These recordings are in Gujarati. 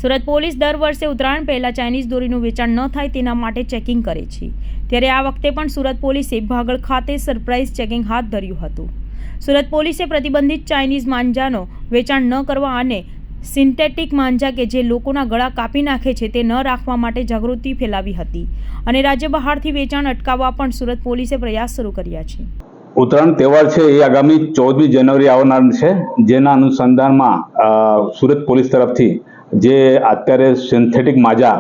સુરત પોલીસ દર વર્ષે ઉત્તરાયણ પહેલાં ચાઇનીઝ દોરીનું વેચાણ ન થાય તેના માટે ચેકિંગ કરે છે, ત્યારે આ વખતે પણ સુરત પોલીસે ભાગળ ખાતે સરપ્રાઇઝ ચેકિંગ હાથ ધર્યું હતું. સુરત પોલીસે પ્રતિબંધિત ચાઇનીઝ માંજાનો વેચાણ ન કરવા અને સિન્થેટિક માંજા કે જે લોકોના ગળા કાપી નાખે છે તે ન રાખવા માટે જાગૃતિ ફેલાવી હતી અને રાજ્ય બહારથી વેચાણ અટકાવવા પણ સુરત પોલીસે પ્રયાસ શરૂ કર્યા છે. ઉત્તરાયણ તહેવાર છે એ આગામી 14મી જાન્યુઆરી આવનાર છે, જેના અનુસંધાનમાં સુરત પોલીસ તરફથી જે અત્યારે સિન્થેટિક માજા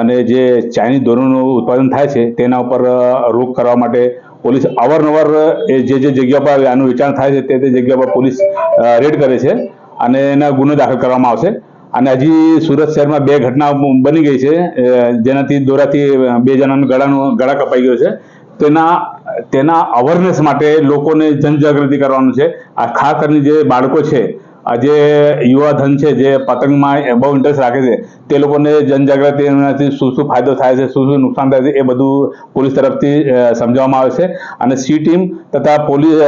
અને જે ચાઇનીઝ દોરીનું ઉત્પાદન થાય છે તેના ઉપર રોક કરવા માટે પોલીસ અવારનવાર જે જગ્યા પર આનું વેચાણ થાય છે તે જગ્યા પર પોલીસ રેડ કરે છે અને એના ગુનો દાખલ કરવામાં આવશે. અને હજી સુરત શહેરમાં 2 ઘટના બની ગઈ છે, જેનાથી દોરાથી 2 જણાનું ગળા કપાઈ ગયો છે. તેના અવેરનેસ માટે લોકોને જનજાગૃતિ કરવાનું છે. આ ખાસ કરીને જે બાળકો છે, આ જે યુવા ધન છે, જે પતંગમાં બહુ ઇન્ટરેસ્ટ રાખે છે, તે લોકોને જનજાગૃતિ એનાથી શું ફાયદો થાય છે, શું નુકસાન થાય છે, એ બધું પોલીસ તરફથી સમજાવવામાં આવે છે. અને સી ટીમ તથા પોલીસ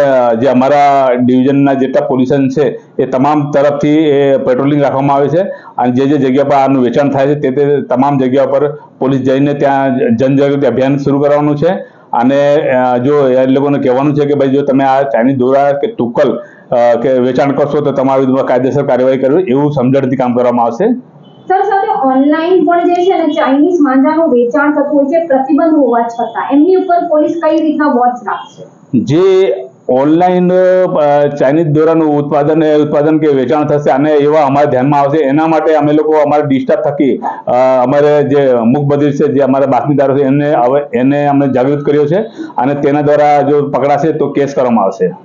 જે અમારા ડિવિઝનના જેટલા પોલીસન છે એ તમામ તરફથી એ પેટ્રોલિંગ રાખવામાં આવે છે. અને જે જગ્યા પર આનું વેચાણ થાય છે તે તમામ જગ્યા પર પોલીસ જઈને ત્યાં જનજાગૃતિ અભિયાન શરૂ કરવાનું છે. અને જો એ લોકોને કહેવાનું છે કે ભાઈ જો તમે આ ચાઇનીઝ દોરા કે તુક્કલ કે વેચાણ કરશો તો તમારી વિરુદ્ધ કાયદેસર કાર્યવાહી કરવી, એવું સમજણથી કામ કરવામાં આવશે. સર, સાથે ઓનલાઈન પણ જે છે ને ચાઇનીઝ માંજાનું વેચાણ થતું હોય છે, પ્રતિબંધ હોવા છતાં એમની ઉપર પોલીસ કઈ રીતના વોચ રાખશે? જે ઓનલાઈન ચાઇનીઝ દોરાનું ઉત્પાદન કે વેચાણ થશે અને એવા અમારા ધ્યાનમાં આવશે, એના માટે અમે લોકો અમારા ડિસ્ટાફ થકી અમારે જે મુખબધિર છે, જે અમારા બાતમીદારો છે, એને અમે જાગૃત કર્યો છે અને તેના દ્વારા જો પકડાશે તો કેસ કરવામાં આવશે.